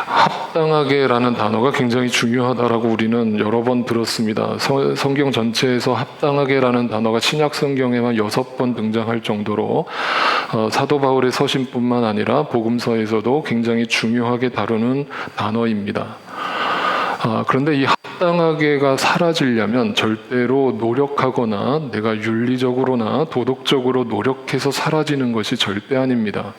합당하게라는 단어가 굉장히 중요하다라고 우리는 여러 번 들었습니다. 성경 전체에서 합당하게라는 단어가 신약 성경에만 6번 등장할 정도로 사도 바울의 서신뿐만 아니라 복음서에서도 굉장히 중요하게 다루는 단어입니다. 그런데 이 합당하게가 사라지려면 절대로 노력하거나 내가 윤리적으로나 도덕적으로 노력해서 사라지는 것이 절대 아닙니다.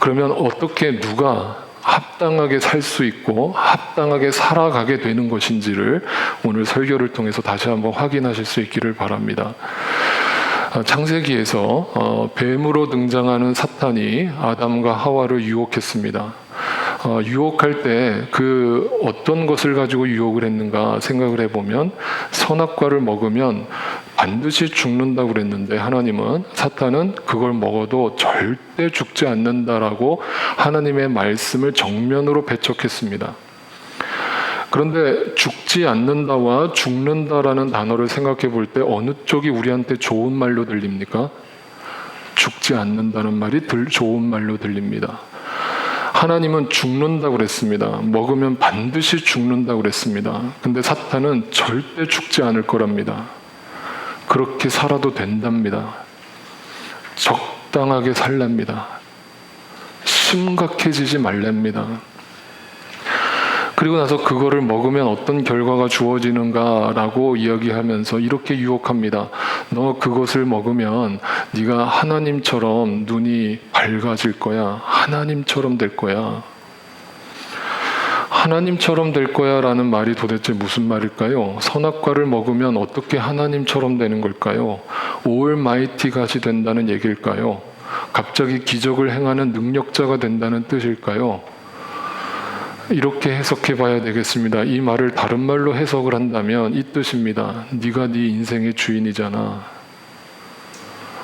그러면 어떻게 누가 합당하게 살 수 있고 합당하게 살아가게 되는 것인지를 오늘 설교를 통해서 다시 한번 확인하실 수 있기를 바랍니다. 창세기에서 뱀으로 등장하는 사탄이 아담과 하와를 유혹했습니다. 유혹할 때 그 어떤 것을 가지고 유혹을 했는가 생각을 해보면 선악과를 먹으면 반드시 죽는다고 그랬는데 하나님은 사탄은 그걸 먹어도 절대 죽지 않는다라고 하나님의 말씀을 정면으로 배척했습니다. 그런데 죽지 않는다와 죽는다라는 단어를 생각해 볼 때 어느 쪽이 우리한테 좋은 말로 들립니까? 죽지 않는다는 말이 좋은 말로 들립니다. 하나님은 죽는다고 그랬습니다. 먹으면 반드시 죽는다고 그랬습니다. 근데 사탄은 절대 죽지 않을 거랍니다. 그렇게 살아도 된답니다. 적당하게 살랍니다. 심각해지지 말랍니다. 그리고 나서 그거를 먹으면 어떤 결과가 주어지는가라고 이야기하면서 이렇게 유혹합니다. 너 그것을 먹으면 네가 하나님처럼 눈이 밝아질 거야. 하나님처럼 될 거야. 하나님처럼 될 거야 라는 말이 도대체 무슨 말일까요? 선악과를 먹으면 어떻게 하나님처럼 되는 걸까요? 올마이티 갓이 된다는 얘기일까요? 갑자기 기적을 행하는 능력자가 된다는 뜻일까요? 이렇게 해석해 봐야 되겠습니다. 이 말을 다른 말로 해석을 한다면 이 뜻입니다. 네가 네 인생의 주인이잖아.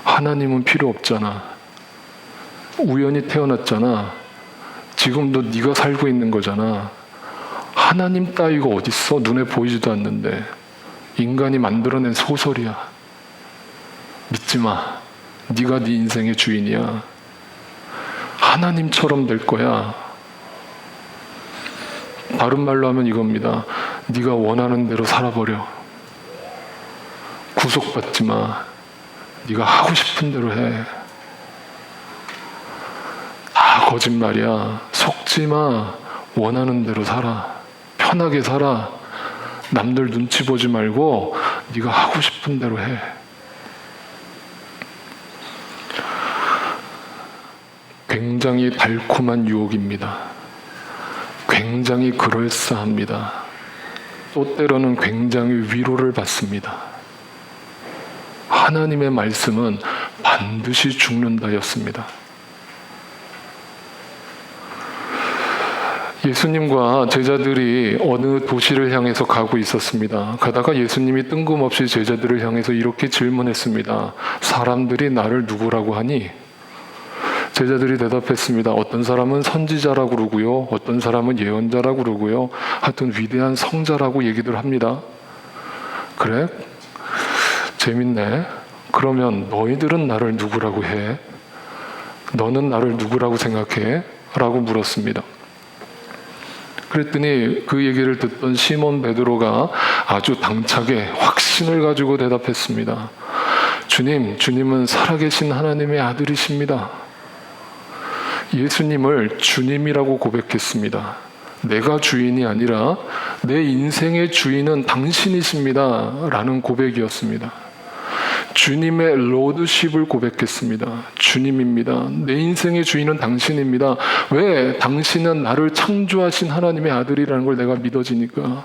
하나님은 필요 없잖아. 우연히 태어났잖아. 지금도 네가 살고 있는 거잖아. 하나님 따위가 어딨어? 눈에 보이지도 않는데. 인간이 만들어낸 소설이야. 믿지 마. 네가 네 인생의 주인이야. 하나님처럼 될 거야. 다른 말로 하면 이겁니다. 네가 원하는 대로 살아버려. 구속받지 마. 네가 하고 싶은 대로 해. 다 거짓말이야. 속지 마. 원하는 대로 살아. 편하게 살아. 남들 눈치 보지 말고 네가 하고 싶은 대로 해. 굉장히 달콤한 유혹입니다. 굉장히 그럴싸합니다. 또 때로는 굉장히 위로를 받습니다. 하나님의 말씀은 반드시 죽는다였습니다. 예수님과 제자들이 어느 도시를 향해서 가고 있었습니다. 가다가 예수님이 뜬금없이 제자들을 향해서 이렇게 질문했습니다. 사람들이 나를 누구라고 하니? 제자들이 대답했습니다. 어떤 사람은 선지자라고 그러고요. 어떤 사람은 예언자라고 그러고요. 하여튼 위대한 성자라고 얘기들 합니다. 그래? 재밌네. 그러면 너희들은 나를 누구라고 해? 너는 나를 누구라고 생각해? 라고 물었습니다. 그랬더니 그 얘기를 듣던 시몬 베드로가 아주 당차게 확신을 가지고 대답했습니다. 주님은 살아계신 하나님의 아들이십니다. 예수님을 주님이라고 고백했습니다. 내가 주인이 아니라 내 인생의 주인은 당신이십니다. 라는 고백이었습니다. 주님의 로드십을 고백했습니다. 주님입니다. 내 인생의 주인은 당신입니다. 왜? 당신은 나를 창조하신 하나님의 아들이라는 걸 내가 믿어지니까.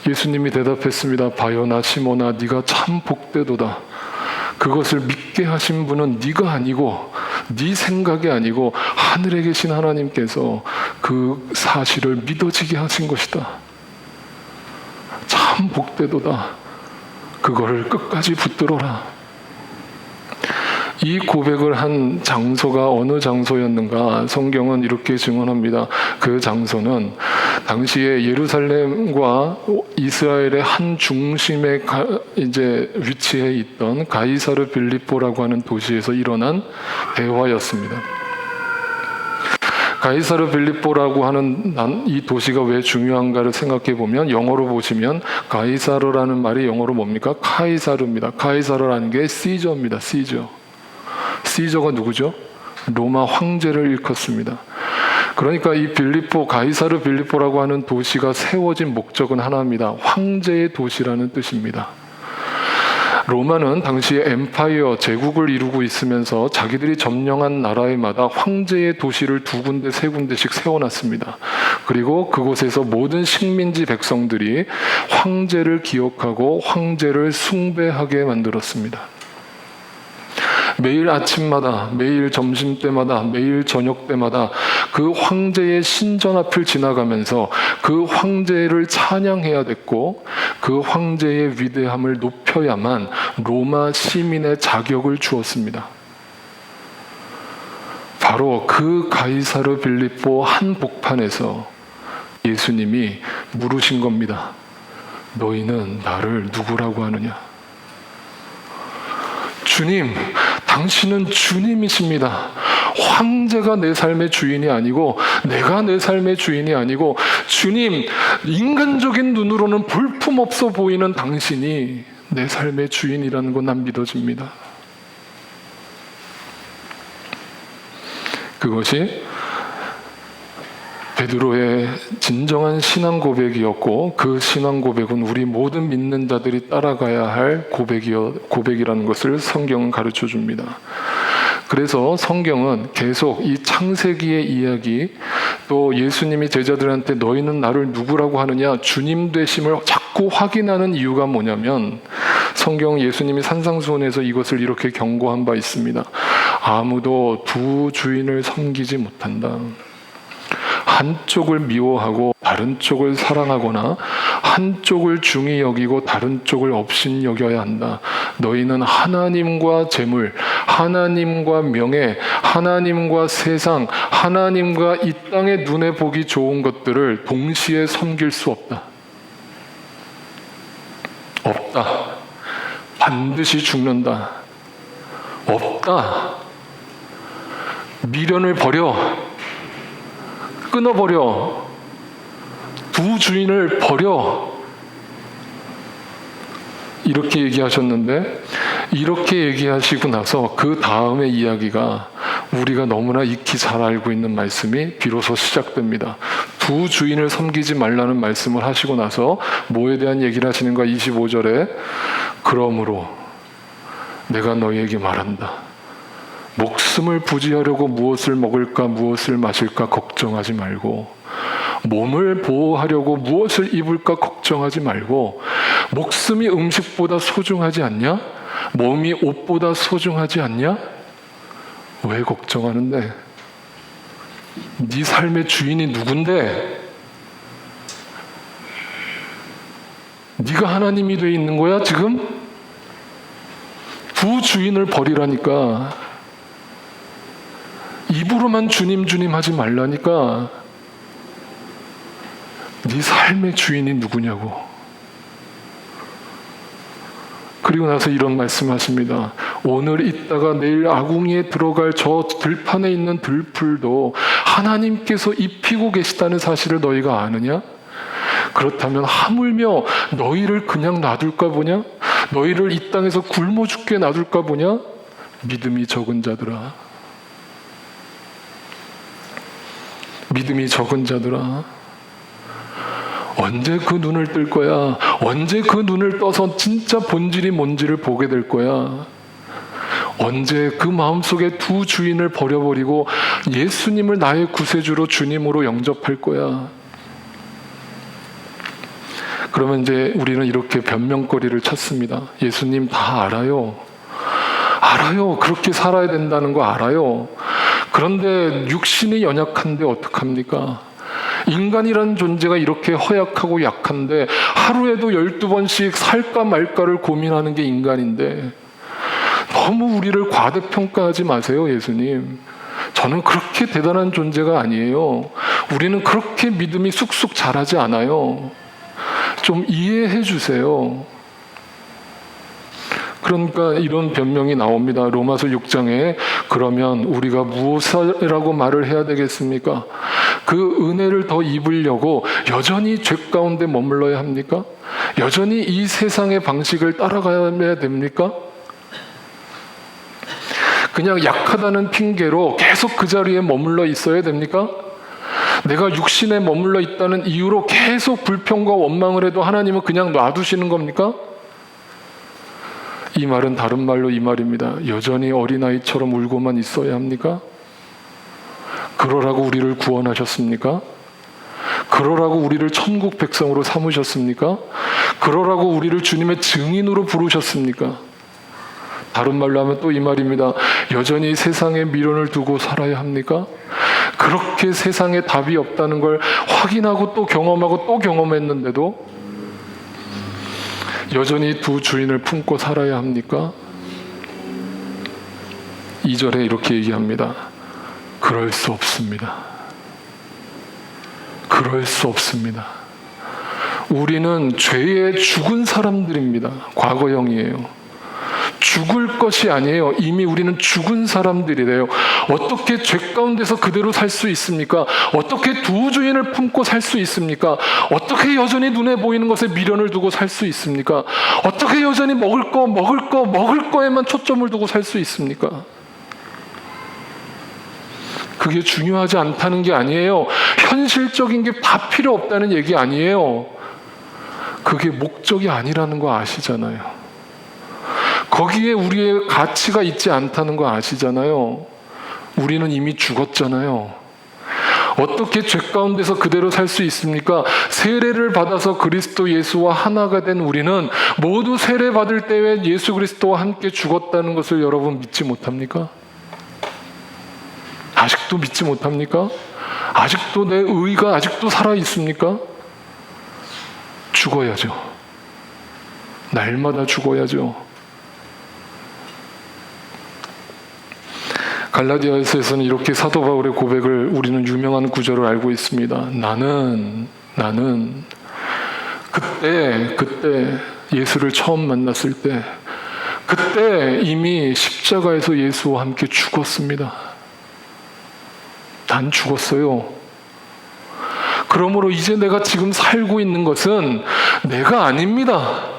예수님이 대답했습니다. 바요나 시몬아, 네가 참 복되도다. 그것을 믿게 하신 분은 네가 아니고 네 생각이 아니고 하늘에 계신 하나님께서 그 사실을 믿어지게 하신 것이다. 참 복되도다. 그거를 끝까지 붙들어라. 이 고백을 한 장소가 어느 장소였는가? 성경은 이렇게 증언합니다. 그 장소는 당시에 예루살렘과 이스라엘의 한 중심에 이제 위치해 있던 가이사르 빌립보라고 하는 도시에서 일어난 대화였습니다. 가이사르 빌립보라고 하는 이 도시가 왜 중요한가를 생각해 보면, 영어로 보시면 가이사르라는 말이 영어로 뭡니까? 카이사르입니다. 카이사르라는 게 시저입니다. 시저. 시저가 누구죠? 로마 황제를 일컫습니다. 그러니까 이 빌립보, 가이사르 빌립보라고 하는 도시가 세워진 목적은 하나입니다. 황제의 도시라는 뜻입니다. 로마는 당시에 엠파이어, 제국을 이루고 있으면서 자기들이 점령한 나라에마다 황제의 도시를 2군데, 3군데씩 세워놨습니다. 그리고 그곳에서 모든 식민지 백성들이 황제를 기억하고 황제를 숭배하게 만들었습니다. 매일 아침마다, 매일 점심때마다, 매일 저녁때마다 그 황제의 신전 앞을 지나가면서 그 황제를 찬양해야 됐고, 그 황제의 위대함을 높여야만 로마 시민의 자격을 주었습니다. 바로 그 가이사르 빌립보 한복판에서 예수님이 물으신 겁니다. 너희는 나를 누구라고 하느냐? 주님, 당신은 주님이십니다. 황제가 내 삶의 주인이 아니고, 내가 내 삶의 주인이 아니고, 주님, 인간적인 눈으로는 볼품없어 보이는 당신이 내 삶의 주인이라는 건 난 믿어집니다. 그것이 베드로의 진정한 신앙 고백이었고, 그 신앙 고백은 우리 모든 믿는 자들이 따라가야 할 고백이라는 것을 성경은 가르쳐 줍니다. 그래서 성경은 계속 이 창세기의 이야기, 또 예수님이 제자들한테 너희는 나를 누구라고 하느냐, 주님 되심을 자꾸 확인하는 이유가 뭐냐면, 성경 예수님이 산상수훈에서 이것을 이렇게 경고한 바 있습니다. 아무도 두 주인을 섬기지 못한다. 한쪽을 미워하고 다른 쪽을 사랑하거나 한쪽을 중히 여기고 다른 쪽을 업신 여겨야 한다. 너희는 하나님과 재물, 하나님과 명예, 하나님과 세상, 하나님과 이 땅의 눈에 보기 좋은 것들을 동시에 섬길 수 없다. 없다. 반드시 죽는다. 없다. 미련을 버려. 끊어버려. 두 주인을 버려. 이렇게 얘기하셨는데, 이렇게 얘기하시고 나서 그 다음의 이야기가 우리가 너무나 익히 잘 알고 있는 말씀이 비로소 시작됩니다. 두 주인을 섬기지 말라는 말씀을 하시고 나서 뭐에 대한 얘기를 하시는가? 25절에 그러므로 내가 너희에게 말한다. 목숨을 부지하려고 무엇을 먹을까 무엇을 마실까 걱정하지 말고, 몸을 보호하려고 무엇을 입을까 걱정하지 말고, 목숨이 음식보다 소중하지 않냐? 몸이 옷보다 소중하지 않냐? 왜 걱정하는데? 네 삶의 주인이 누군데? 네가 하나님이 돼 있는 거야 지금? 두 주인을 버리라니까. 입으로만 주님 주님 하지 말라니까. 네 삶의 주인이 누구냐고. 그리고 나서 이런 말씀하십니다. 오늘 있다가 내일 아궁이에 들어갈 저 들판에 있는 들풀도 하나님께서 입히고 계시다는 사실을 너희가 아느냐? 그렇다면 하물며 너희를 그냥 놔둘까 보냐? 너희를 이 땅에서 굶어 죽게 놔둘까 보냐? 믿음이 적은 자들아. 믿음이 적은 자들아. 언제 그 눈을 뜰 거야? 언제 그 눈을 떠서 진짜 본질이 뭔지를 보게 될 거야? 언제 그 마음속에 두 주인을 버려버리고 예수님을 나의 구세주로 주님으로 영접할 거야? 그러면 이제 우리는 이렇게 변명거리를 찾습니다. 예수님 다 알아요. 알아요. 그렇게 살아야 된다는 거 알아요. 그런데 육신이 연약한데 어떡합니까? 인간이라는 존재가 이렇게 허약하고 약한데 하루에도 12번씩 살까 말까를 고민하는 게 인간인데 너무 우리를 과대평가하지 마세요, 예수님. 저는 그렇게 대단한 존재가 아니에요. 우리는 그렇게 믿음이 쑥쑥 자라지 않아요. 좀 이해해 주세요. 그러니까 이런 변명이 나옵니다. 로마서 6장에 그러면 우리가 무엇이라고 말을 해야 되겠습니까? 그 은혜를 더 입으려고 여전히 죄 가운데 머물러야 합니까? 여전히 이 세상의 방식을 따라가야 됩니까? 그냥 약하다는 핑계로 계속 그 자리에 머물러 있어야 됩니까? 내가 육신에 머물러 있다는 이유로 계속 불평과 원망을 해도 하나님은 그냥 놔두시는 겁니까? 이 말은 다른 말로 이 말입니다. 여전히 어린아이처럼 울고만 있어야 합니까? 그러라고 우리를 구원하셨습니까? 그러라고 우리를 천국 백성으로 삼으셨습니까? 그러라고 우리를 주님의 증인으로 부르셨습니까? 다른 말로 하면 또 이 말입니다. 여전히 세상의 미련을 두고 살아야 합니까? 그렇게 세상에 답이 없다는 걸 확인하고 또 경험하고 또 경험했는데도 여전히 두 주인을 품고 살아야 합니까? 2절에 이렇게 얘기합니다. 그럴 수 없습니다. 그럴 수 없습니다. 우리는 죄에 죽은 사람들입니다. 과거형이에요. 죽을 것이 아니에요. 이미 우리는 죽은 사람들이래요. 어떻게 죄 가운데서 그대로 살 수 있습니까? 어떻게 두 주인을 품고 살 수 있습니까? 어떻게 여전히 눈에 보이는 것에 미련을 두고 살 수 있습니까? 어떻게 여전히 먹을 거에만 초점을 두고 살 수 있습니까? 그게 중요하지 않다는 게 아니에요. 현실적인 게 다 필요 없다는 얘기 아니에요. 그게 목적이 아니라는 거 아시잖아요. 거기에 우리의 가치가 있지 않다는 거 아시잖아요. 우리는 이미 죽었잖아요. 어떻게 죄 가운데서 그대로 살 수 있습니까? 세례를 받아서 그리스도 예수와 하나가 된 우리는 모두 세례 받을 때에 예수 그리스도와 함께 죽었다는 것을 여러분 믿지 못합니까? 아직도 믿지 못합니까? 아직도 내 의가 아직도 살아 있습니까? 죽어야죠. 날마다 죽어야죠. 갈라디아서에서는 이렇게 사도 바울의 고백을 우리는 유명한 구절을 알고 있습니다. 나는 그때 예수를 처음 만났을 때 그때 이미 십자가에서 예수와 함께 죽었습니다. 난 죽었어요. 그러므로 이제 내가 지금 살고 있는 것은 내가 아닙니다.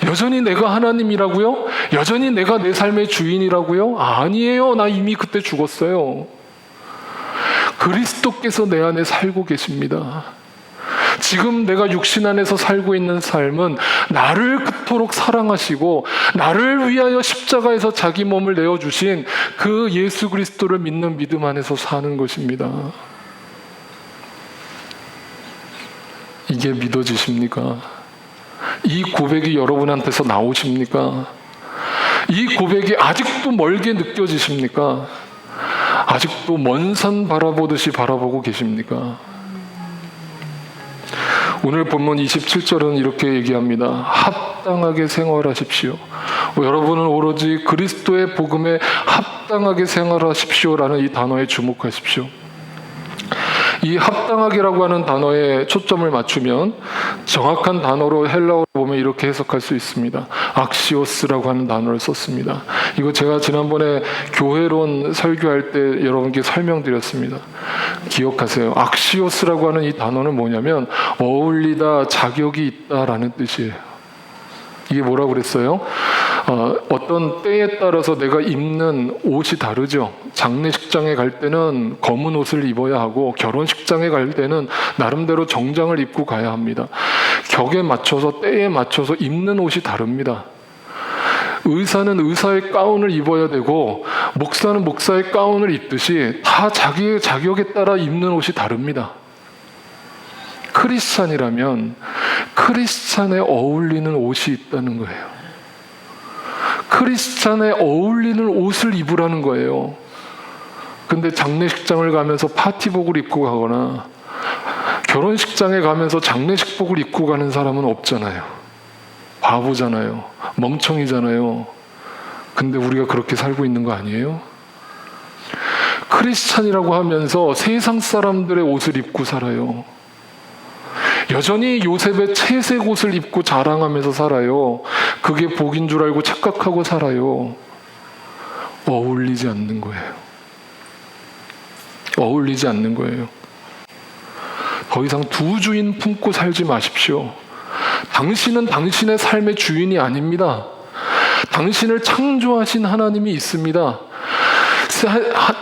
여전히 내가 하나님이라고요? 여전히 내가 내 삶의 주인이라고요? 아니에요. 나 이미 그때 죽었어요. 그리스도께서 내 안에 살고 계십니다. 지금 내가 육신 안에서 살고 있는 삶은 나를 그토록 사랑하시고 나를 위하여 십자가에서 자기 몸을 내어주신 그 예수 그리스도를 믿는 믿음 안에서 사는 것입니다. 이게 믿어지십니까? 이 고백이 여러분한테서 나오십니까? 이 고백이 아직도 멀게 느껴지십니까? 아직도 먼 산 바라보듯이 바라보고 계십니까? 오늘 본문 27절은 이렇게 얘기합니다. 합당하게 생활하십시오. 여러분은 오로지 그리스도의 복음에 합당하게 생활하십시오라는 이 단어에 주목하십시오. 이 합당하게라고 하는 단어에 초점을 맞추면 정확한 단어로 헬라어로 보면 이렇게 해석할 수 있습니다. 악시오스라고 하는 단어를 썼습니다. 이거 제가 지난번에 교회론 설교할 때 여러분께 설명드렸습니다. 기억하세요. 악시오스라고 하는 이 단어는 뭐냐면 어울리다, 자격이 있다라는 뜻이에요. 이게 뭐라고 그랬어요? 어떤 때에 따라서 내가 입는 옷이 다르죠. 장례식장에 갈 때는 검은 옷을 입어야 하고 결혼식장에 갈 때는 나름대로 정장을 입고 가야 합니다. 격에 맞춰서 때에 맞춰서 입는 옷이 다릅니다. 의사는 의사의 가운을 입어야 되고 목사는 목사의 가운을 입듯이 다 자기의 자격에 따라 입는 옷이 다릅니다. 크리스찬이라면 크리스찬에 어울리는 옷이 있다는 거예요. 크리스찬에 어울리는 옷을 입으라는 거예요. 근데 장례식장을 가면서 파티복을 입고 가거나 결혼식장에 가면서 장례식복을 입고 가는 사람은 없잖아요. 바보잖아요. 멍청이잖아요. 근데 우리가 그렇게 살고 있는 거 아니에요? 크리스찬이라고 하면서 세상 사람들의 옷을 입고 살아요. 여전히 요셉의 채색 옷을 입고 자랑하면서 살아요. 그게 복인 줄 알고 착각하고 살아요. 어울리지 않는 거예요. 어울리지 않는 거예요. 더 이상 두 주인 품고 살지 마십시오. 당신은 당신의 삶의 주인이 아닙니다. 당신을 창조하신 하나님이 있습니다.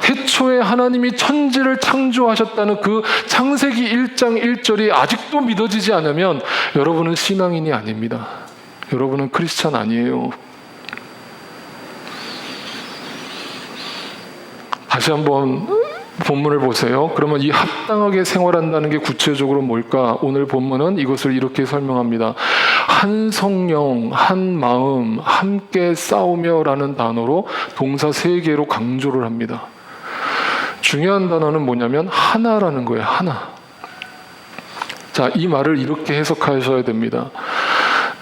태초에 하나님이 천지를 창조하셨다는 그 창세기 1장 1절이 아직도 믿어지지 않으면 여러분은 신앙인이 아닙니다. 여러분은 크리스찬 아니에요. 다시 한번 본문을 보세요. 그러면 이 합당하게 생활한다는 게 구체적으로 뭘까? 오늘 본문은 이것을 이렇게 설명합니다. 한 성령, 한 마음, 함께 싸우며라는 단어로 동사 3개로 강조를 합니다. 중요한 단어는 뭐냐면 하나라는 거예요. 하나. 자, 이 말을 이렇게 해석하셔야 됩니다.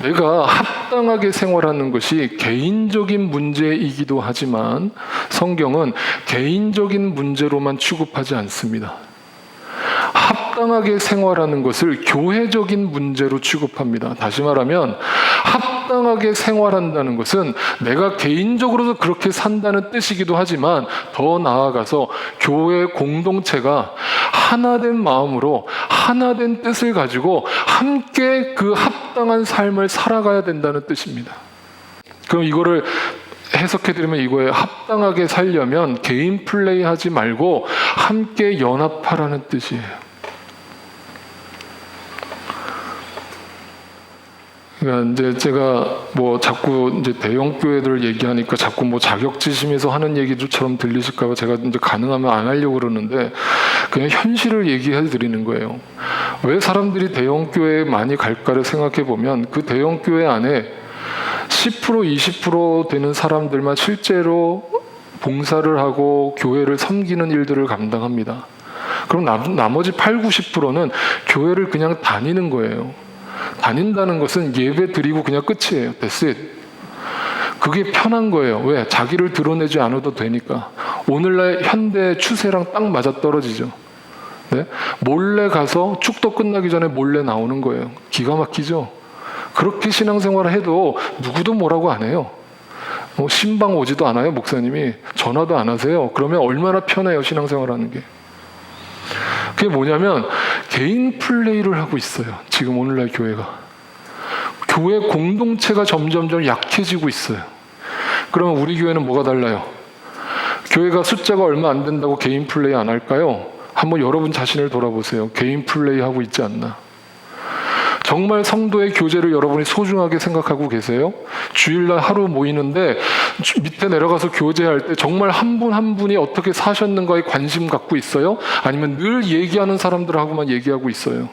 내가 합당하게 생활하는 것이 개인적인 문제이기도 하지만 성경은 개인적인 문제로만 취급하지 않습니다. 합당하게 생활하는 것을 교회적인 문제로 취급합니다. 다시 말하면 합당하게 생활한다는 것은 내가 개인적으로도 그렇게 산다는 뜻이기도 하지만 더 나아가서 교회 공동체가 하나된 마음으로 하나된 뜻을 가지고 함께 그 합당한 삶을 살아가야 된다는 뜻입니다. 그럼 이거를 해석해드리면 이거예요. 합당하게 살려면 개인 플레이 하지 말고 함께 연합하라는 뜻이에요. 그러니까 이제 제가 뭐 자꾸 이제 대형 교회들 얘기하니까 자꾸 뭐 자격지심에서 하는 얘기처럼 들리실까봐 제가 이제 가능하면 안 하려고 그러는데 그냥 현실을 얘기해 드리는 거예요. 왜 사람들이 대형 교회에 많이 갈까를 생각해 보면 그 대형 교회 안에 10% 20% 되는 사람들만 실제로 봉사를 하고 교회를 섬기는 일들을 감당합니다. 그럼 나머지 8, 90%는 교회를 그냥 다니는 거예요. 다닌다는 것은 예배 드리고 그냥 끝이에요. That's it. 그게 편한 거예요. 왜? 자기를 드러내지 않아도 되니까. 오늘날 현대 추세랑 딱 맞아떨어지죠. 네? 몰래 가서 축도 끝나기 전에 몰래 나오는 거예요. 기가 막히죠? 그렇게 신앙생활을 해도 누구도 뭐라고 안 해요. 뭐 신방 오지도 않아요. 목사님이 전화도 안 하세요. 그러면 얼마나 편해요. 신앙생활하는 게. 그게 뭐냐면 개인 플레이를 하고 있어요. 지금 오늘날 교회가. 교회 공동체가 점점점 약해지고 있어요. 그러면 우리 교회는 뭐가 달라요? 교회가 숫자가 얼마 안 된다고 개인 플레이 안 할까요? 한번 여러분 자신을 돌아보세요. 개인 플레이 하고 있지 않나? 정말 성도의 교제를 여러분이 소중하게 생각하고 계세요? 주일날 하루 모이는데 밑에 내려가서 교제할 때 정말 한 분 한 분이 어떻게 사셨는가에 관심 갖고 있어요? 아니면 늘 얘기하는 사람들하고만 얘기하고 있어요?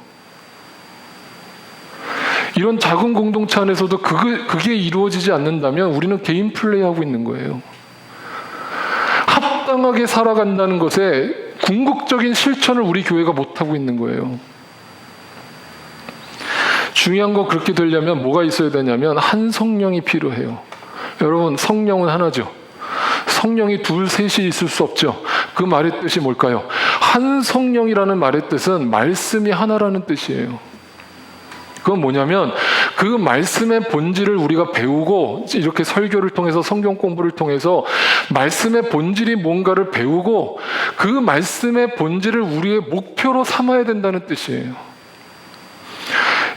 이런 작은 공동체 안에서도 그게 이루어지지 않는다면 우리는 개인 플레이하고 있는 거예요. 합당하게 살아간다는 것에 궁극적인 실천을 우리 교회가 못하고 있는 거예요. 중요한 건 그렇게 되려면 뭐가 있어야 되냐면 한 성령이 필요해요. 여러분, 성령은 하나죠. 성령이 둘, 셋이 있을 수 없죠. 그 말의 뜻이 뭘까요? 한 성령이라는 말의 뜻은 말씀이 하나라는 뜻이에요. 그건 뭐냐면 그 말씀의 본질을 우리가 배우고 이렇게 설교를 통해서 성경 공부를 통해서 말씀의 본질이 뭔가를 배우고 그 말씀의 본질을 우리의 목표로 삼아야 된다는 뜻이에요.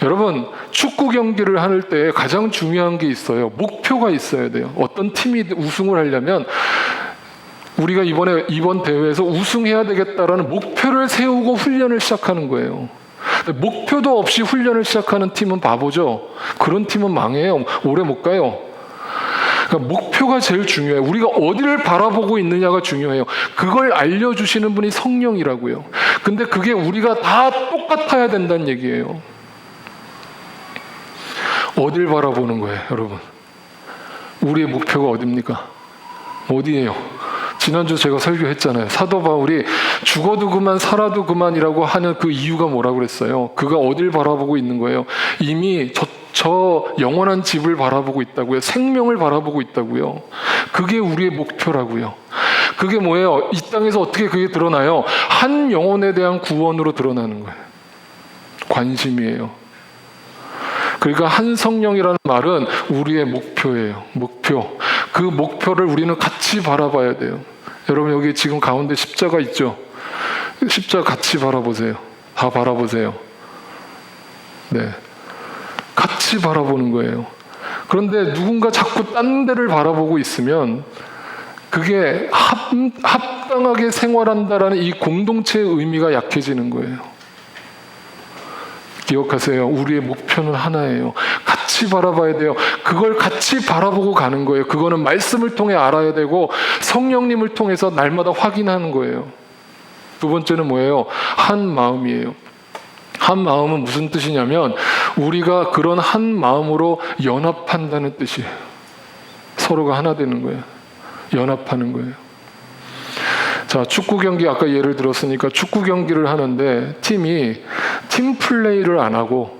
여러분, 축구 경기를 할 때 가장 중요한 게 있어요. 목표가 있어야 돼요. 어떤 팀이 우승을 하려면 우리가 이번 대회에서 우승해야 되겠다라는 목표를 세우고 훈련을 시작하는 거예요. 목표도 없이 훈련을 시작하는 팀은 바보죠. 그런 팀은 망해요. 오래 못 가요. 그러니까 목표가 제일 중요해요. 우리가 어디를 바라보고 있느냐가 중요해요. 그걸 알려주시는 분이 성령이라고요. 근데 그게 우리가 다 똑같아야 된다는 얘기예요. 어딜 바라보는 거예요, 여러분? 우리의 목표가 어딥니까? 어디예요? 지난주 제가 설교했잖아요. 사도 바울이 죽어도 그만 살아도 그만이라고 하는 그 이유가 뭐라고 그랬어요? 그가 어딜 바라보고 있는 거예요? 이미 저 영원한 집을 바라보고 있다고요. 생명을 바라보고 있다고요. 그게 우리의 목표라고요. 그게 뭐예요? 이 땅에서 어떻게 그게 드러나요? 한 영혼에 대한 구원으로 드러나는 거예요. 관심이에요. 그러니까 한 성령이라는 말은 우리의 목표예요. 목표. 그 목표를 우리는 같이 바라봐야 돼요. 여러분 여기 지금 가운데 십자가 있죠? 십자가 같이 바라보세요. 다 바라보세요. 네, 같이 바라보는 거예요. 그런데 누군가 자꾸 딴 데를 바라보고 있으면 그게 합당하게 생활한다라는 이 공동체의 의미가 약해지는 거예요. 기억하세요. 우리의 목표는 하나예요. 같이 바라봐야 돼요. 그걸 같이 바라보고 가는 거예요. 그거는 말씀을 통해 알아야 되고 성령님을 통해서 날마다 확인하는 거예요. 두 번째는 뭐예요? 한 마음이에요. 한 마음은 무슨 뜻이냐면 우리가 그런 한 마음으로 연합한다는 뜻이에요. 서로가 하나 되는 거예요. 연합하는 거예요. 자, 축구 경기 아까 예를 들었으니까 축구 경기를 하는데 팀이 팀 플레이를 안 하고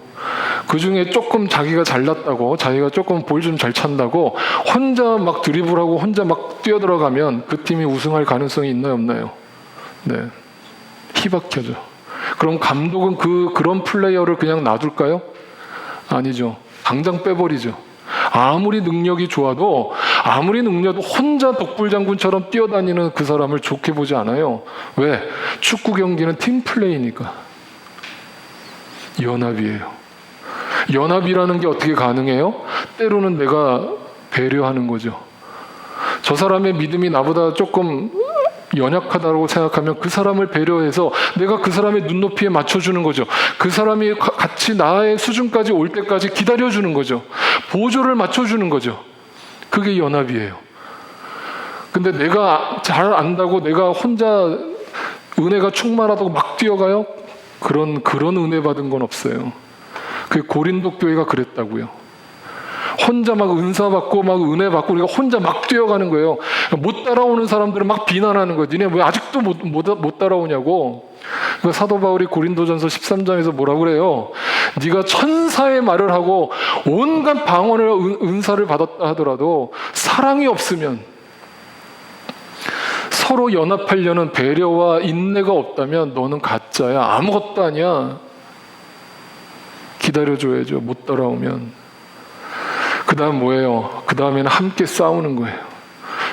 그 중에 조금 자기가 잘났다고 자기가 조금 볼 좀 잘 찬다고 혼자 막 드리블하고 혼자 막 뛰어들어가면 그 팀이 우승할 가능성이 있나요 없나요? 네, 희박해져. 그럼 감독은 그런 플레이어를 그냥 놔둘까요? 아니죠. 당장 빼버리죠. 아무리 능력이 좋아도 혼자 독불장군처럼 뛰어다니는 그 사람을 좋게 보지 않아요. 왜? 축구 경기는 팀 플레이니까. 연합이에요. 연합이라는 게 어떻게 가능해요? 때로는 내가 배려하는 거죠. 저 사람의 믿음이 나보다 조금 연약하다고 생각하면 그 사람을 배려해서 내가 그 사람의 눈높이에 맞춰주는 거죠. 그 사람이 같이 나의 수준까지 올 때까지 기다려주는 거죠. 보조를 맞춰주는 거죠. 그게 연합이에요. 근데 내가 잘 안다고 내가 혼자 은혜가 충만하다고 막 뛰어가요? 그런 은혜 받은 건 없어요. 그 고린도 교회가 그랬다고요. 혼자 막 은사 받고 막 은혜 받고 우리가 혼자 막 뛰어가는 거예요. 못 따라오는 사람들은 막 비난하는 거예요. 니네 왜 아직도 못 따라오냐고. 사도 바울이 고린도전서 13장에서 뭐라고 그래요? 네가 천사의 말을 하고 온갖 방언을 은사를 받았다 하더라도 사랑이 없으면, 서로 연합하려는 배려와 인내가 없다면 너는 가짜야. 아무것도 아니야. 기다려줘야죠. 못 따라오면. 그 다음 뭐예요? 그 다음에는 함께 싸우는 거예요.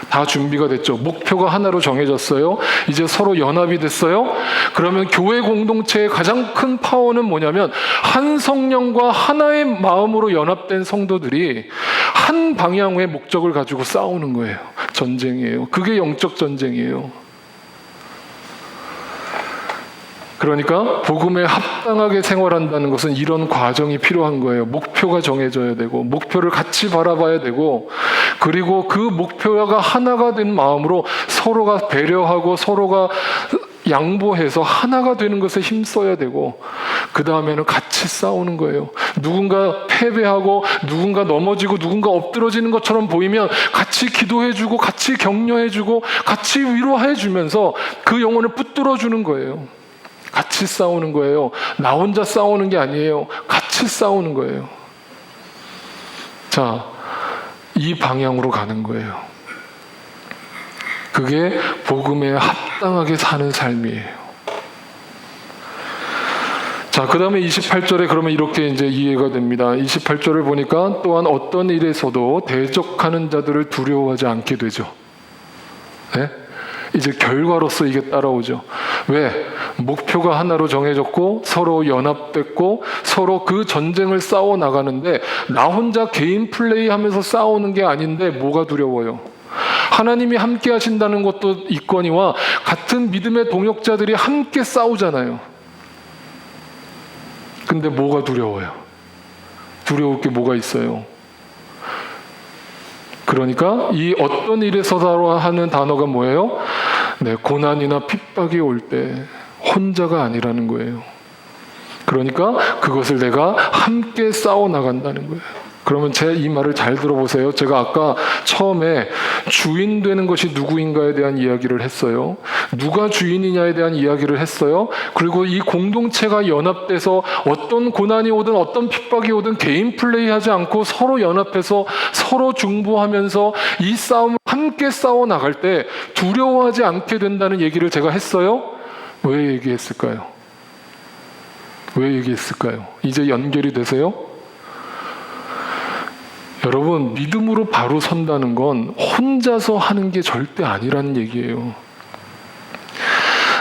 다 준비가 됐죠. 목표가 하나로 정해졌어요. 이제 서로 연합이 됐어요. 그러면 교회 공동체의 가장 큰 파워는 뭐냐면 한 성령과 하나의 마음으로 연합된 성도들이 한 방향의 목적을 가지고 싸우는 거예요. 전쟁이에요. 그게 영적 전쟁이에요. 그러니까 복음에 합당하게 생활한다는 것은 이런 과정이 필요한 거예요. 목표가 정해져야 되고 목표를 같이 바라봐야 되고, 그리고 그 목표가 하나가 된 마음으로 서로가 배려하고 서로가 양보해서 하나가 되는 것에 힘써야 되고, 그 다음에는 같이 싸우는 거예요. 누군가 패배하고 누군가 넘어지고 누군가 엎드러지는 것처럼 보이면 같이 기도해주고 같이 격려해주고 같이 위로해주면서 그 영혼을 붙들어주는 거예요. 같이 싸우는 거예요. 나 혼자 싸우는 게 아니에요. 같이 싸우는 거예요. 자, 이 방향으로 가는 거예요. 그게 복음에 합당하게 사는 삶이에요. 자, 그 다음에 28절에 그러면 이렇게 이제 이해가 됩니다. 28절을 보니까 또한 어떤 일에서도 대적하는 자들을 두려워하지 않게 되죠. 네? 이제 결과로서 이게 따라오죠. 왜? 목표가 하나로 정해졌고 서로 연합됐고 서로 그 전쟁을 싸워 나가는데 나 혼자 개인 플레이하면서 싸우는 게 아닌데 뭐가 두려워요? 하나님이 함께 하신다는 것도 있거니와 같은 믿음의 동역자들이 함께 싸우잖아요. 근데 뭐가 두려워요? 두려울 게 뭐가 있어요? 그러니까 이 어떤 일에서다로 하는 단어가 뭐예요? 네, 고난이나 핍박이 올 때 혼자가 아니라는 거예요. 그러니까 그것을 내가 함께 싸워 나간다는 거예요. 그러면 제 이 말을 잘 들어보세요. 제가 아까 처음에 주인 되는 것이 누구인가에 대한 이야기를 했어요. 누가 주인이냐에 대한 이야기를 했어요. 그리고 이 공동체가 연합돼서 어떤 고난이 오든 어떤 핍박이 오든 개인 플레이하지 않고 서로 연합해서 서로 중보하면서 이 싸움을 함께 싸워 나갈 때 두려워하지 않게 된다는 얘기를 제가 했어요. 왜 얘기했을까요? 왜 얘기했을까요? 이제 연결이 되세요? 여러분, 믿음으로 바로 선다는 건 혼자서 하는 게 절대 아니라는 얘기예요.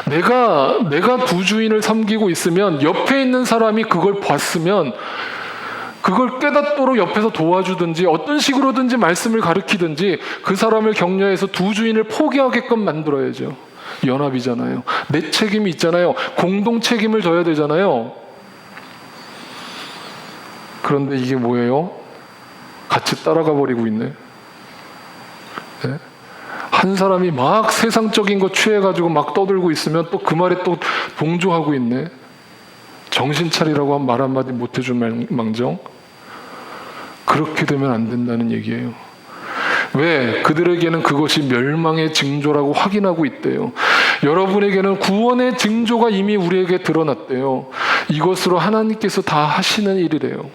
내가 두 주인을 섬기고 있으면 옆에 있는 사람이 그걸 봤으면 그걸 깨닫도록 옆에서 도와주든지 어떤 식으로든지 말씀을 가르치든지 그 사람을 격려해서 두 주인을 포기하게끔 만들어야죠. 연합이잖아요. 내 책임이 있잖아요. 공동 책임을 져야 되잖아요. 그런데 이게 뭐예요? 같이 따라가 버리고 있네. 네? 한 사람이 막 세상적인 거 취해가지고 막 떠들고 있으면 또 그 말에 또 동조하고 있네. 정신 차리라고 한 말 한마디 못해준 망정. 그렇게 되면 안 된다는 얘기예요. 왜? 그들에게는 그것이 멸망의 징조라고 확인하고 있대요. 여러분에게는 구원의 징조가 이미 우리에게 드러났대요. 이것으로 하나님께서 다 하시는 일이래요.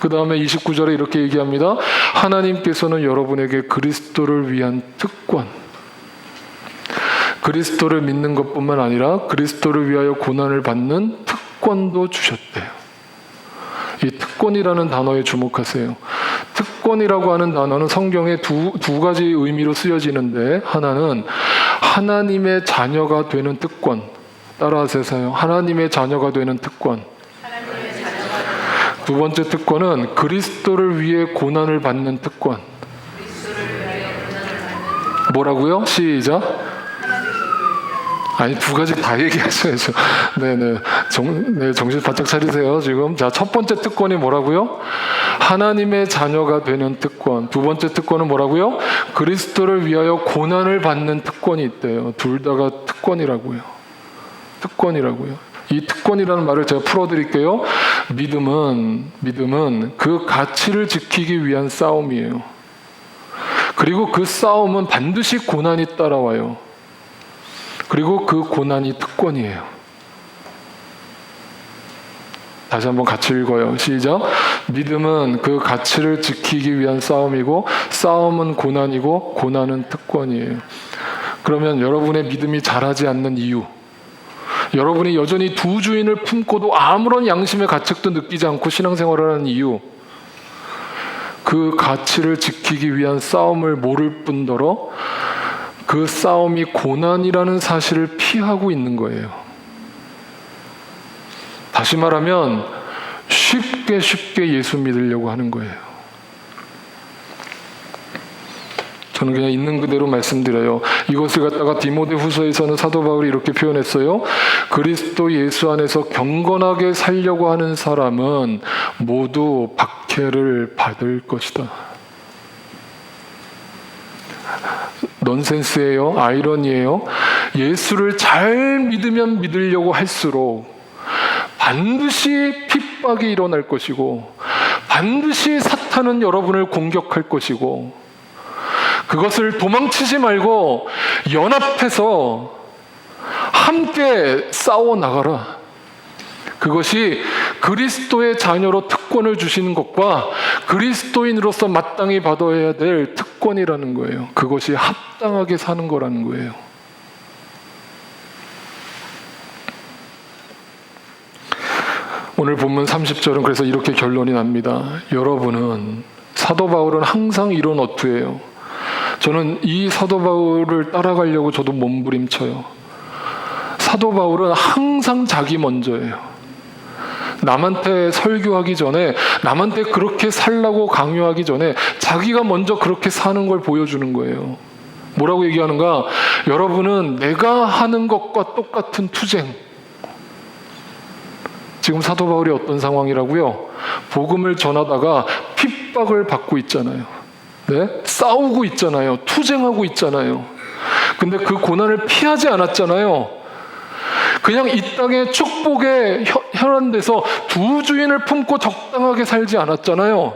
그 다음에 29절에 이렇게 얘기합니다. 하나님께서는 여러분에게 그리스도를 위한 특권, 그리스도를 믿는 것뿐만 아니라 그리스도를 위하여 고난을 받는 특권도 주셨대요. 이 특권이라는 단어에 주목하세요. 특권이라고 하는 단어는 성경에 두 가지 의미로 쓰여지는데, 하나는 하나님의 자녀가 되는 특권. 따라하세요. 하나님의 자녀가 되는 특권. 두 번째 특권은 그리스도를 위해 고난을 받는 특권. 뭐라고요? 시작. 아니, 두 가지 다 얘기하셔야죠. 네네. 정신 바짝 차리세요, 지금. 자, 첫 번째 특권이 뭐라고요? 하나님의 자녀가 되는 특권. 두 번째 특권은 뭐라고요? 그리스도를 위하여 고난을 받는 특권이 있대요. 둘 다가 특권이라고요. 특권이라고요. 이 특권이라는 말을 제가 풀어드릴게요. 믿음은 그 가치를 지키기 위한 싸움이에요. 그리고 그 싸움은 반드시 고난이 따라와요. 그리고 그 고난이 특권이에요. 다시 한번 같이 읽어요. 시작. 믿음은 그 가치를 지키기 위한 싸움이고, 싸움은 고난이고, 고난은 특권이에요. 그러면 여러분의 믿음이 자라지 않는 이유, 여러분이 여전히 두 주인을 품고도 아무런 양심의 가책도 느끼지 않고 신앙생활을 하는 이유, 그 가치를 지키기 위한 싸움을 모를 뿐더러 그 싸움이 고난이라는 사실을 피하고 있는 거예요. 다시 말하면 쉽게 예수 믿으려고 하는 거예요. 저는 그냥 있는 그대로 말씀드려요. 이것을 갖다가 디모데후서에서는 사도 바울이 이렇게 표현했어요. 그리스도 예수 안에서 경건하게 살려고 하는 사람은 모두 박해를 받을 것이다. 넌센스예요. 아이러니예요. 예수를 잘 믿으면 믿으려고 할수록 반드시 핍박이 일어날 것이고, 반드시 사탄은 여러분을 공격할 것이고, 그것을 도망치지 말고 연합해서 함께 싸워 나가라. 그것이 그리스도의 자녀로 특권을 주시는 것과 그리스도인으로서 마땅히 받아야 될 특권이라는 거예요. 그것이 합당하게 사는 거라는 거예요. 오늘 본문 30절은 그래서 이렇게 결론이 납니다. 여러분은, 사도 바울은 항상 이런 어투예요. 저는 이 사도 바울을 따라가려고 저도 몸부림쳐요. 사도 바울은 항상 자기 먼저예요. 남한테 설교하기 전에, 남한테 그렇게 살라고 강요하기 전에 자기가 먼저 그렇게 사는 걸 보여주는 거예요. 뭐라고 얘기하는가? 여러분은 내가 하는 것과 똑같은 투쟁. 지금 사도 바울이 어떤 상황이라고요? 복음을 전하다가 핍박을 받고 있잖아요. 네? 싸우고 있잖아요. 투쟁하고 있잖아요. 근데 그 고난을 피하지 않았잖아요. 그냥 이 땅의 축복의 편한 데서 두 주인을 품고 적당하게 살지 않았잖아요.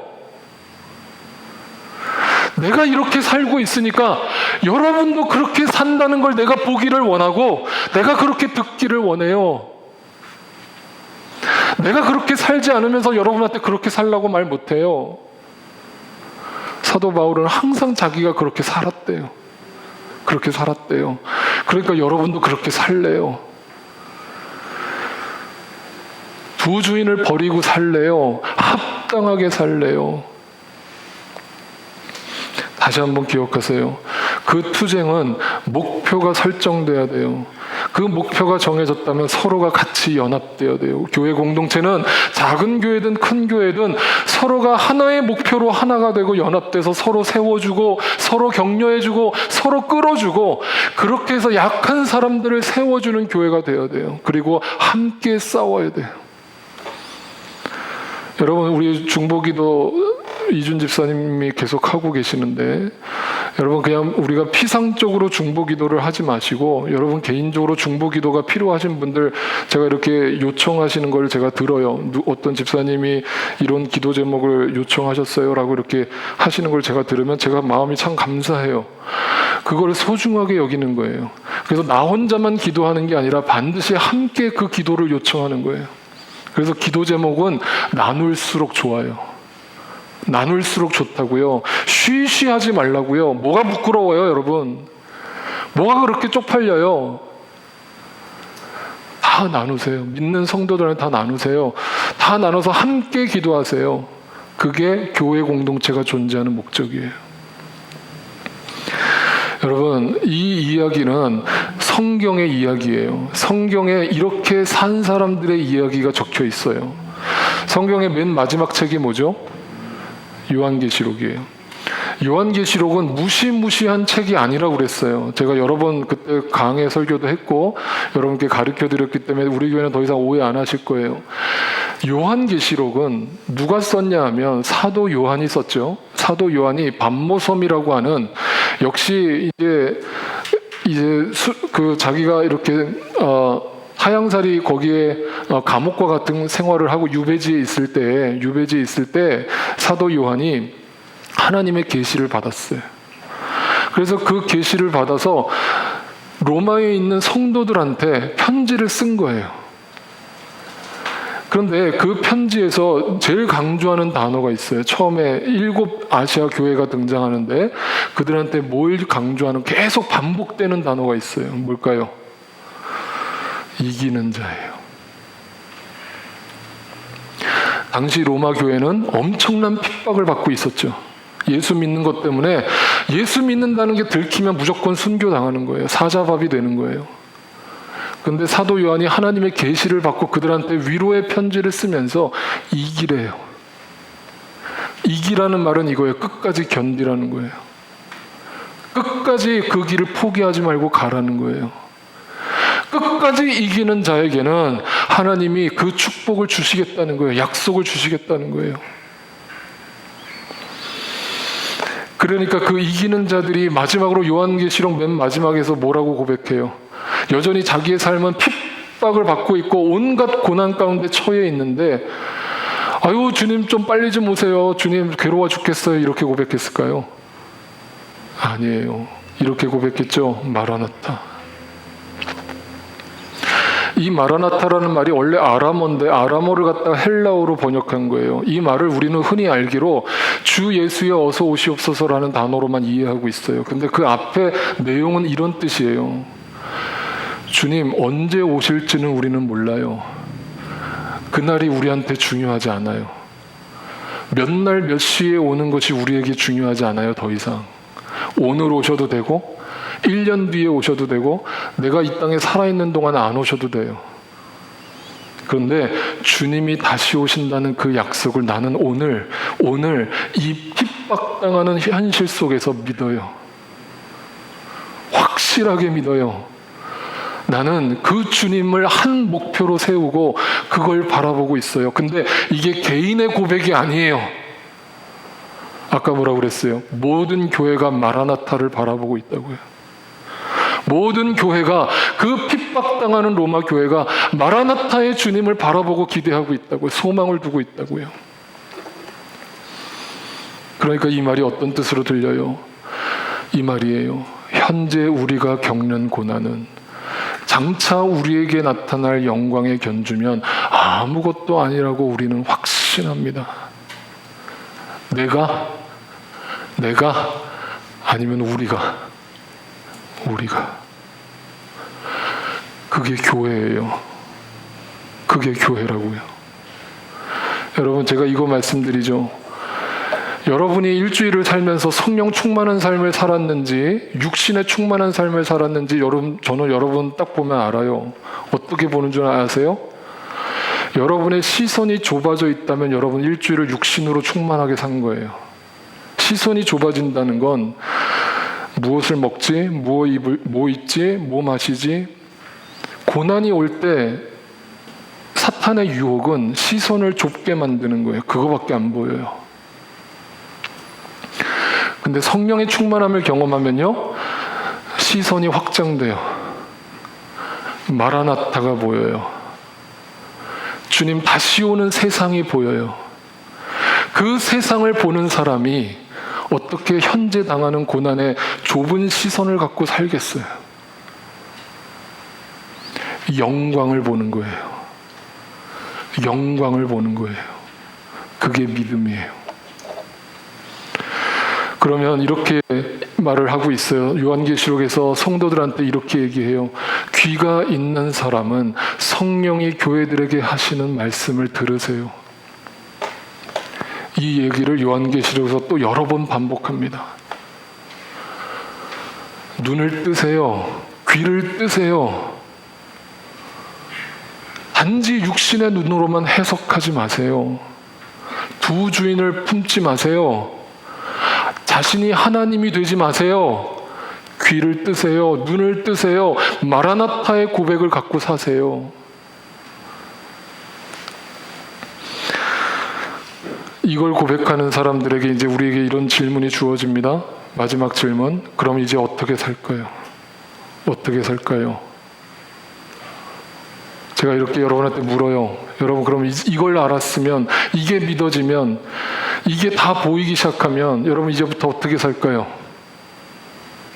내가 이렇게 살고 있으니까 여러분도 그렇게 산다는 걸 내가 보기를 원하고 내가 그렇게 듣기를 원해요. 내가 그렇게 살지 않으면서 여러분한테 그렇게 살라고 말 못해요. 사도 바울은 항상 자기가 그렇게 살았대요. 그렇게 살았대요. 그러니까 여러분도 그렇게 살래요. 두 주인을 버리고 살래요. 합당하게 살래요. 다시 한번 기억하세요. 그 투쟁은 목표가 설정돼야 돼요. 그 목표가 정해졌다면 서로가 같이 연합돼야 돼요. 교회 공동체는 작은 교회든 큰 교회든 서로가 하나의 목표로 하나가 되고 연합돼서 서로 세워주고 서로 격려해주고 서로 끌어주고 그렇게 해서 약한 사람들을 세워주는 교회가 되어야 돼요. 그리고 함께 싸워야 돼요. 여러분, 우리 중보기도 이준 집사님이 계속 하고 계시는데 여러분, 그냥 우리가 피상적으로 중보기도를 하지 마시고 여러분 개인적으로 중보기도가 필요하신 분들 제가 이렇게 요청하시는 걸 제가 들어요. 어떤 집사님이 이런 기도 제목을 요청하셨어요 라고 이렇게 하시는 걸 제가 들으면 제가 마음이 참 감사해요. 그걸 소중하게 여기는 거예요. 그래서 나 혼자만 기도하는 게 아니라 반드시 함께 그 기도를 요청하는 거예요. 그래서 기도 제목은 나눌수록 좋아요. 나눌수록 좋다고요. 쉬쉬하지 말라고요. 뭐가 부끄러워요, 여러분? 뭐가 그렇게 쪽팔려요? 다 나누세요. 믿는 성도들한테 다 나누세요. 다 나눠서 함께 기도하세요. 그게 교회 공동체가 존재하는 목적이에요. 여러분, 이 이야기는 성경의 이야기예요. 성경에 이렇게 산 사람들의 이야기가 적혀 있어요. 성경의 맨 마지막 책이 뭐죠? 요한계시록이에요. 요한계시록은 무시무시한 책이 아니라고 그랬어요. 제가 여러 번 그때 강의 설교도 했고 여러분께 가르쳐 드렸기 때문에 우리 교회는 더 이상 오해 안 하실 거예요. 요한계시록은 누가 썼냐 하면 사도 요한이 썼죠. 사도 요한이 밤모섬이라고 하는 역시 이제 그 자기가 이렇게 하양살이 거기에 감옥과 같은 생활을 하고 유배지에 있을 때 사도 요한이 하나님의 계시를 받았어요. 그래서 그 계시를 받아서 로마에 있는 성도들한테 편지를 쓴 거예요. 그런데 그 편지에서 제일 강조하는 단어가 있어요. 처음에 7 아시아 교회가 등장하는데 그들한테 뭘 강조하는 계속 반복되는 단어가 있어요. 뭘까요? 이기는 자예요. 당시 로마 교회는 엄청난 핍박을 받고 있었죠. 예수 믿는 것 때문에 예수 믿는다는 게 들키면 무조건 순교당하는 거예요. 사자밥이 되는 거예요. 그런데 사도 요한이 하나님의 계시를 받고 그들한테 위로의 편지를 쓰면서 이기래요. 이기라는 말은 이거예요. 끝까지 견디라는 거예요. 끝까지 그 길을 포기하지 말고 가라는 거예요. 끝까지 이기는 자에게는 하나님이 그 축복을 주시겠다는 거예요. 약속을 주시겠다는 거예요. 그러니까 그 이기는 자들이 마지막으로 요한계시록 맨 마지막에서 뭐라고 고백해요? 여전히 자기의 삶은 핍박을 받고 있고 온갖 고난 가운데 처해 있는데 아유 주님 좀 빨리 좀 오세요. 주님 괴로워 죽겠어요. 이렇게 고백했을까요? 아니에요. 이렇게 고백했죠. 마라나타. 이 마라나타라는 말이 원래 아람어인데 아람어를 갖다가 헬라어로 번역한 거예요. 이 말을 우리는 흔히 알기로 주 예수여 어서 오시옵소서라는 단어로만 이해하고 있어요. 근데 그 앞에 내용은 이런 뜻이에요. 주님 언제 오실지는 우리는 몰라요. 그날이 우리한테 중요하지 않아요. 몇 날 몇 시에 오는 것이 우리에게 중요하지 않아요. 더 이상. 오늘 오셔도 되고 1년 뒤에 오셔도 되고 내가 이 땅에 살아있는 동안 안 오셔도 돼요. 그런데 주님이 다시 오신다는 그 약속을 나는 오늘 이 핍박당하는 현실 속에서 믿어요. 확실하게 믿어요. 나는 그 주님을 한 목표로 세우고 그걸 바라보고 있어요. 근데 이게 개인의 고백이 아니에요. 아까 뭐라고 그랬어요? 모든 교회가 마라나타를 바라보고 있다고요. 모든 교회가, 그 핍박당하는 로마 교회가 마라나타의 주님을 바라보고 기대하고 있다고요. 소망을 두고 있다고요. 그러니까 이 말이 어떤 뜻으로 들려요? 이 말이에요. 현재 우리가 겪는 고난은 장차 우리에게 나타날 영광에 견주면 아무것도 아니라고 우리는 확신합니다. 내가 아니면 우리가 그게 교회예요. 그게 교회라고요. 여러분, 제가 이거 말씀드리죠. 여러분이 일주일을 살면서 성령 충만한 삶을 살았는지 육신에 충만한 삶을 살았는지 저는 여러분 딱 보면 알아요. 어떻게 보는 줄 아세요? 여러분의 시선이 좁아져 있다면 여러분 일주일을 육신으로 충만하게 산 거예요. 시선이 좁아진다는 건 무엇을 먹지, 뭐 입지, 뭐 마시지. 고난이 올 때 사탄의 유혹은 시선을 좁게 만드는 거예요. 그거밖에 안 보여요. 근데 성령의 충만함을 경험하면요, 시선이 확장돼요. 마라나타가 보여요. 주님 다시 오는 세상이 보여요. 그 세상을 보는 사람이 어떻게 현재 당하는 고난에 좁은 시선을 갖고 살겠어요? 영광을 보는 거예요. 영광을 보는 거예요. 그게 믿음이에요. 그러면 이렇게 말을 하고 있어요. 요한계시록에서 성도들한테 이렇게 얘기해요. 귀가 있는 사람은 성령이 교회들에게 하시는 말씀을 들으세요. 이 얘기를 요한계시록에서 또 여러 번 반복합니다. 눈을 뜨세요. 귀를 뜨세요. 단지 육신의 눈으로만 해석하지 마세요. 두 주인을 품지 마세요. 자신이 하나님이 되지 마세요. 귀를 뜨세요. 눈을 뜨세요. 마라나타의 고백을 갖고 사세요. 이걸 고백하는 사람들에게 이제 우리에게 이런 질문이 주어집니다. 마지막 질문. 그럼 이제 어떻게 살까요? 어떻게 살까요? 제가 이렇게 여러분한테 물어요. 여러분, 그럼 이걸 알았으면, 이게 믿어지면, 이게 다 보이기 시작하면 여러분 이제부터 어떻게 살까요?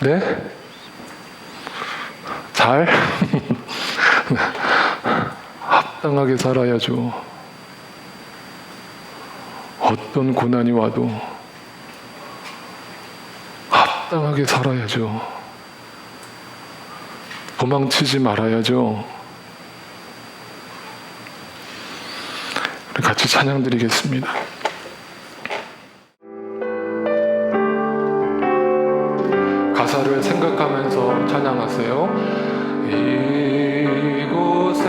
네? 잘? 합당하게 살아야죠. 어떤 고난이 와도 합당하게 살아야죠. 도망치지 말아야죠. 같이 찬양 드리겠습니다. 가사를 생각하면서 찬양하세요. 이곳에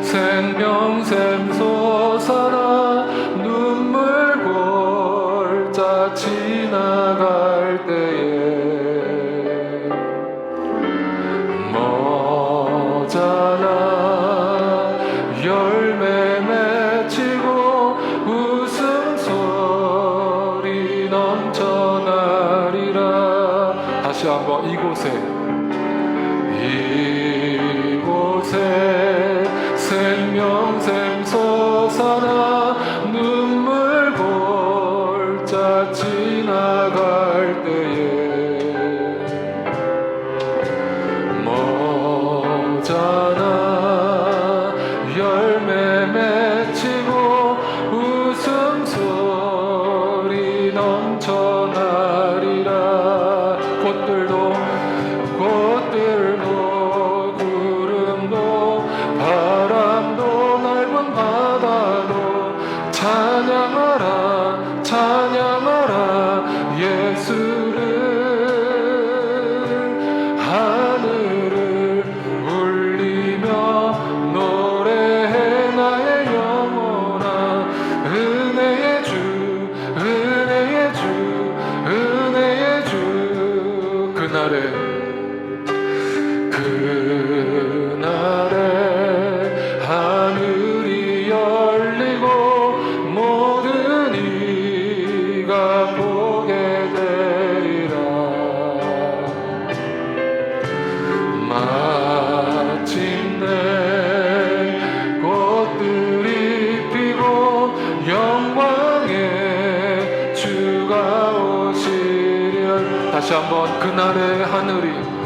생명샘 솟아나 눈물 골짜 지나갈 때에 머잖아 열매 맺히고 웃음소리 넘쳐나리라. 다시 한번. 이곳에 생명샘 솟아나 눈물 골짜 지나갈 때에 머잖아 열매 맺히고 웃음소리 넘쳐나리라. 꽃들도 구름도 바람도 넓은 바다도 다시 한번 그날의 하늘이